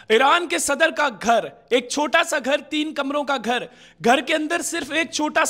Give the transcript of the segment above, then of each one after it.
Iran के सदर का घर, एक छोटा सा घर, 3 कमरों का घर, घर के अंदर सिर्फ एक छोटा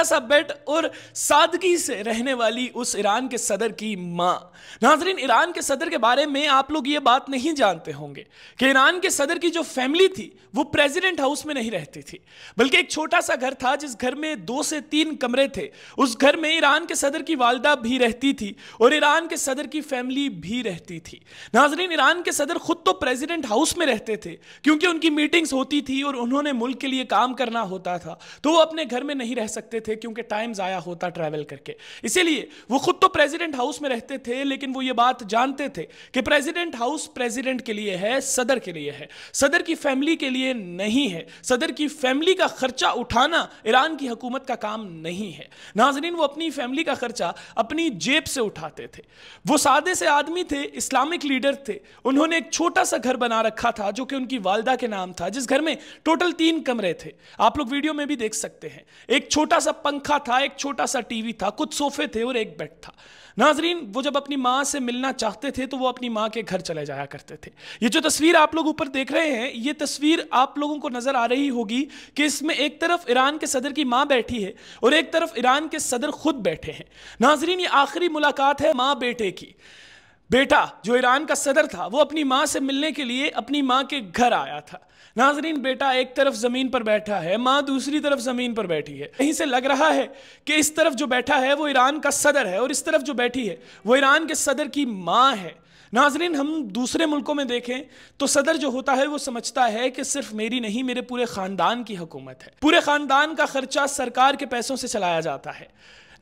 सा बेड और सादगी से रहने वाली उस ईरान के सदर की मां। नाजरीन, ईरान के सदर के बारे में आप लोग ये बात नहीं जानते होंगे कि ईरान के सदर की जो फैमिली थी वो प्रेसिडेंट हाउस में नहीं रहती थी, बल्कि एक छोटा सा घर था जिस घर में 2 से 3 कमरे थे। उस घर में ईरान के सदर की वालिदा भी रहती थी और ईरान के सदर की फैमिली भी रहती थी। नाजरीन, ईरान के सदर खुद तो प्रेसिडेंट हाउस में रहते थे क्योंकि उनकी मीटिंग्स होती थी और उन्होंने मुल्क के लिए काम करना होता था, तो वो अपने घर में नहीं रह सकते थे क्योंकि टाइम ज़ाया होता ट्रैवल करके। इसीलिए वो खुद तो प्रेसिडेंट हाउस में रहते थे, लेकिन वो ये बात जानते थे कि प्रेसिडेंट हाउस प्रेसिडेंट के लिए है, सदर के लिए है, सदर की फैमिली के लिए नहीं है। सदर की फैमिली का खर्चा उठाना ईरान की हुकूमत का काम नहीं है। नाजरीन, वो अपनी फैमिली का खर्चा अपनी जेब से उठाते थे। वो सादे से आदमी थे, इस्लामिक लीडर थे। उन्होंने एक छोटा सा घर बना रखा था जो कि उनकी वालिदा के नाम था, जिस घर में टोटल 3 कमरे थे। आप लोग वीडियो में भी देख सकते हैं। एक छोटा सा पंखा था, एक छोटा सा टीवी था, कुछ सोफे थे और एक बेड था। नाजरीन, वो जब अपनी माँ से मिलना चाहते थे तो वो अपनी माँ के घर चले जाया करते थे। ये जो तस्वीर आप लोग ऊपर देख रहे हैं, ये तस्वीर आप लोगों को नजर आ रही होगी कि इसमें एक तरफ ईरान के सदर की माँ बैठी है और एक तरफ ईरान के सदर खुद बैठे हैं। नाजरीन, ये आखिरी मुलाकात है माँ बेटे की। बेटा जो ईरान का सदर था वो अपनी माँ से मिलने के लिए अपनी माँ के घर आया था। नाजरीन, बेटा एक तरफ जमीन पर बैठा है, माँ दूसरी तरफ जमीन पर बैठी है। कहीं से लग रहा है कि इस तरफ जो बैठा है वो ईरान का सदर है और इस तरफ जो बैठी है वो ईरान के सदर की माँ है। नाजरीन, हम दूसरे मुल्कों में देखें तो सदर जो होता है वो समझता है कि सिर्फ मेरी नहीं, मेरे पूरे खानदान की हुकूमत है, पूरे खानदान का खर्चा सरकार के पैसों से चलाया जाता है।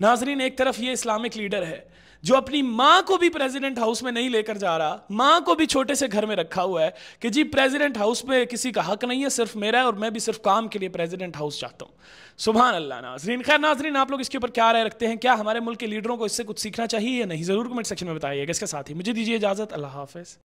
नाजरीन, एक तरफ ये इस्लामिक लीडर है जो अपनी माँ को भी प्रेसिडेंट हाउस में नहीं लेकर जा रहा, माँ को भी छोटे से घर में रखा हुआ है कि जी प्रेसिडेंट हाउस में किसी का हक नहीं है, सिर्फ मेरा है और मैं भी सिर्फ काम के लिए प्रेसिडेंट हाउस चाहता हूँ। सुभान अल्लाह। नाजरीन, खैर नाजरीन, आप लोग इसके ऊपर क्या राय रखते हैं? क्या हमारे मुल्क के लीडरों को इससे कुछ सीखना चाहिए या नहीं? ज़रूर कमेंट सेक्शन में बताइएगा। इसके साथ ही मुझे दीजिए इजाज़त। अल्लाह हाफ़िज़।